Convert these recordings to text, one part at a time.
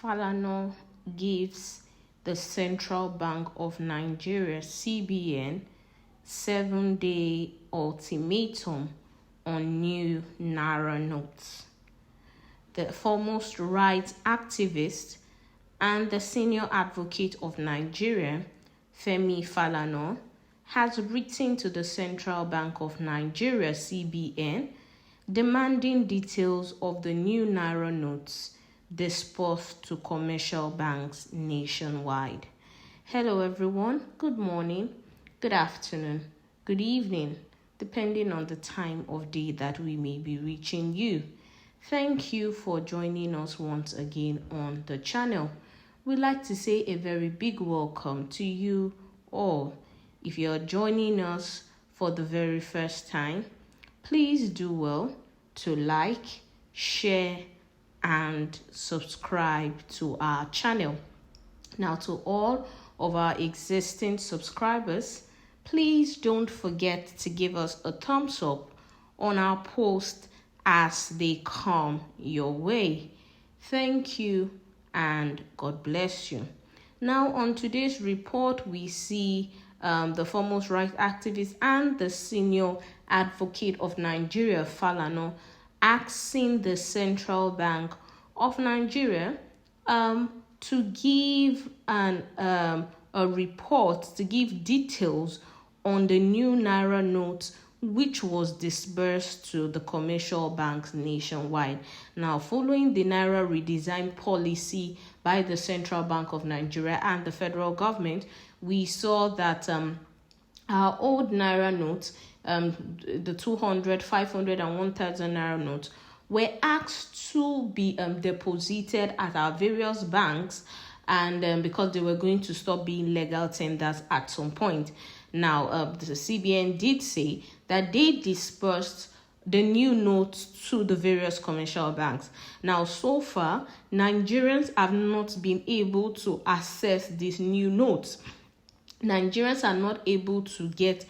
Falana gives the Central Bank of Nigeria, CBN, 7-day ultimatum on new Naira notes. The foremost rights activist and the senior advocate of Nigeria, Femi Falana, has written to the Central Bank of Nigeria, CBN, demanding details of the new Naira notes dispersed to commercial banks nationwide. Hello everyone, good morning, good afternoon, good evening, depending on the time of day that we may be reaching you. Thank you for joining us once again on the channel. We'd like to say a very big welcome to you all. If you're joining us for the very first time, please do well to like, share, and subscribe to our channel. Now, to all of our existing subscribers, please don't forget to give us a thumbs up on our posts as they come your way. Thank you and God bless you. Now, on today's report, we see the foremost rights activist and the senior advocate of Nigeria, Falana, asking the Central Bank of Nigeria to give a report, to give details on the new Naira notes which was disbursed to the commercial banks nationwide. Now, following the Naira redesign policy by the Central Bank of Nigeria and the federal government, we saw that our old Naira notes, the 200, 500, and 1,000 Naira notes, were asked to be deposited at our various banks, and because they were going to stop being legal tenders at some point. Now, the CBN did say that they dispersed the new notes to the various commercial banks. Now, so far, Nigerians have not been able to access these new notes. Nigerians are not able to get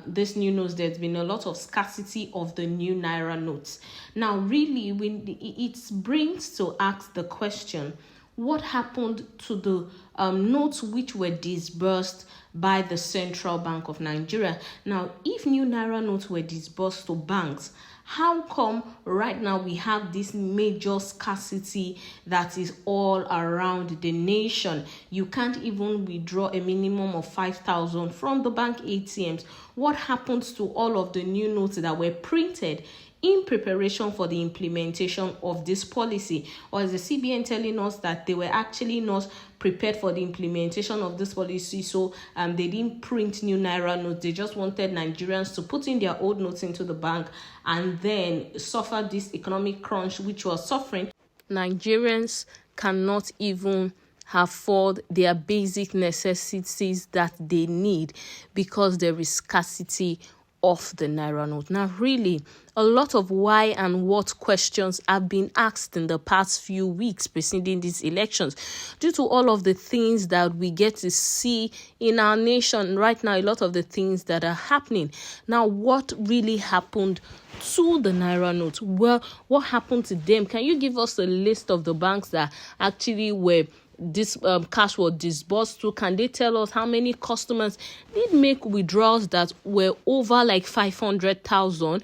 this new notes. There's been a lot of scarcity of the new Naira notes. Now, really, it brings to ask the question, what happened to the notes which were disbursed by the Central Bank of Nigeria? Now, if new Naira notes were disbursed to banks, how come right now we have this major scarcity that is all around the nation? You can't even withdraw a minimum of 5,000 from the bank ATMs. What happens to all of the new notes that were printed in preparation for the implementation of this policy? Or is the CBN telling us that they were actually not prepared for the implementation of this policy, so they didn't print new Naira notes? They just wanted Nigerians to put in their old notes into the bank and then suffer this economic crunch which was suffering. Nigerians cannot even afford their basic necessities that they need because there is scarcity of the Naira note. Now, really, a lot of why and what questions have been asked in the past few weeks preceding these elections due to all of the things that we get to see in our nation right now, a lot of the things that are happening. Now, what really happened to the Naira note? Well, what happened to them? Can you give us a list of the banks that actually were this cash was disbursed to? Can they tell us how many customers did make withdrawals that were over like 500,000?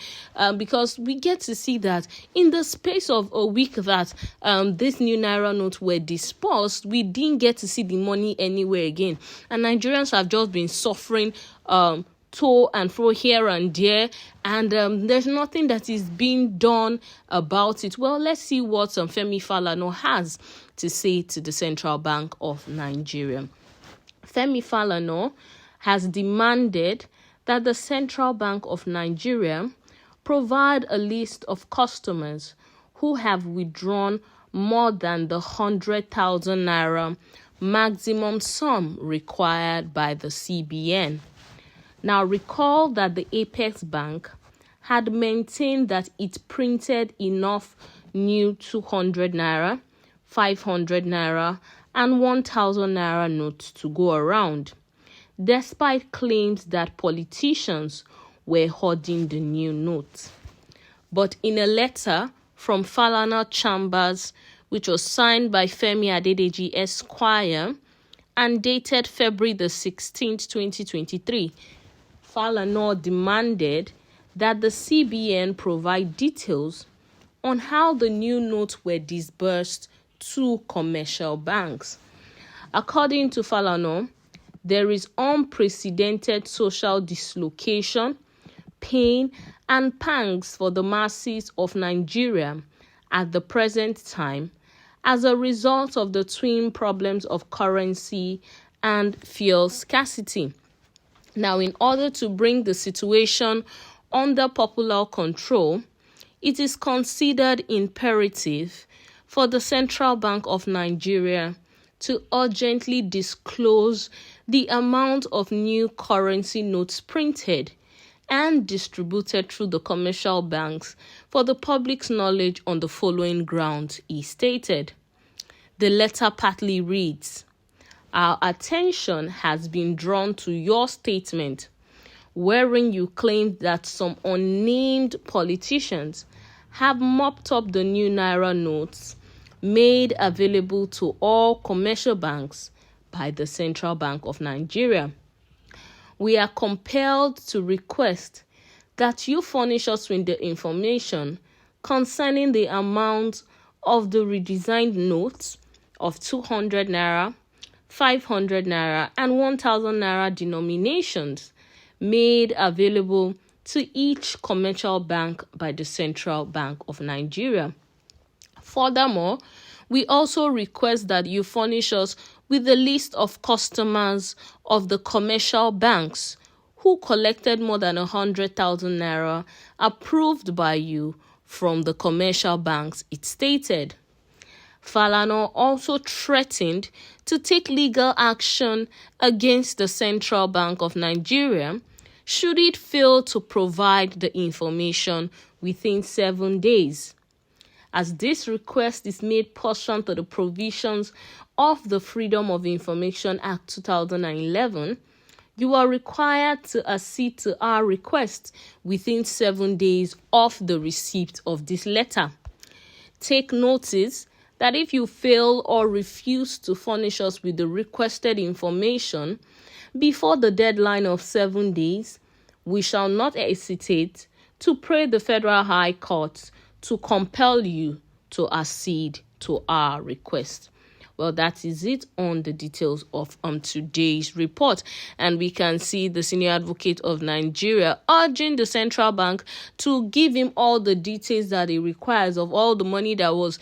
Because we get to see that in the space of a week that this new Naira notes were disbursed, we didn't get to see the money anywhere again, and Nigerians have just been suffering to and fro here and there, and there's nothing that is being done about it. Well, let's see what Femi Falana has to say to the Central Bank of Nigeria. Femi Falana has demanded that the Central Bank of Nigeria provide a list of customers who have withdrawn more than the 100,000 Naira maximum sum required by the CBN. Now, recall that the Apex Bank had maintained that it printed enough new 200 Naira, 500 Naira, and 1,000 Naira notes to go around, despite claims that politicians were hoarding the new notes. But in a letter from Falana Chambers, which was signed by Femi Adedeji Esquire and dated February the 16th, 2023, Falana demanded that the CBN provide details on how the new notes were disbursed to commercial banks. According to Falana, there is unprecedented social dislocation, pain, and pangs for the masses of Nigeria at the present time as a result of the twin problems of currency and fuel scarcity. Now, in order to bring the situation under popular control, it is considered imperative for the Central Bank of Nigeria to urgently disclose the amount of new currency notes printed and distributed through the commercial banks for the public's knowledge on the following grounds, he stated. The letter partly reads, "Our attention has been drawn to your statement wherein you claimed that some unnamed politicians have mopped up the new Naira notes made available to all commercial banks by the Central Bank of Nigeria. We are compelled to request that you furnish us with the information concerning the amount of the redesigned notes of 200 Naira, 500 Naira, and 1,000 Naira denominations made available to each commercial bank by the Central Bank of Nigeria. Furthermore, we also request that you furnish us with the list of customers of the commercial banks who collected more than 100,000 Naira approved by you from the commercial banks," it stated. Falana also threatened to take legal action against the Central Bank of Nigeria should it fail to provide the information within 7 days. As this request is made pursuant to the provisions of the Freedom of Information Act 2011, you are required to accede to our request within 7 days of the receipt of this letter. Take notice that if you fail or refuse to furnish us with the requested information before the deadline of 7 days, we shall not hesitate to pray the Federal High Court to compel you to accede to our request. Well, that is it on the details of today's report. And we can see the Senior Advocate of Nigeria urging the central bank to give him all the details that he requires of all the money that was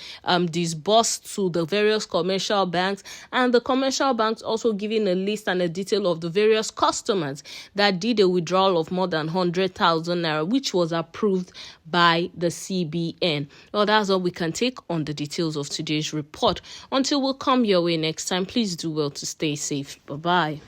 disbursed to the various commercial banks, and the commercial banks also giving a list and a detail of the various customers that did a withdrawal of more than 100,000 Naira, which was approved by the CBN. Well, that's all we can take on the details of today's report. Until we'll come your way next time, please do well to stay safe. Bye-bye.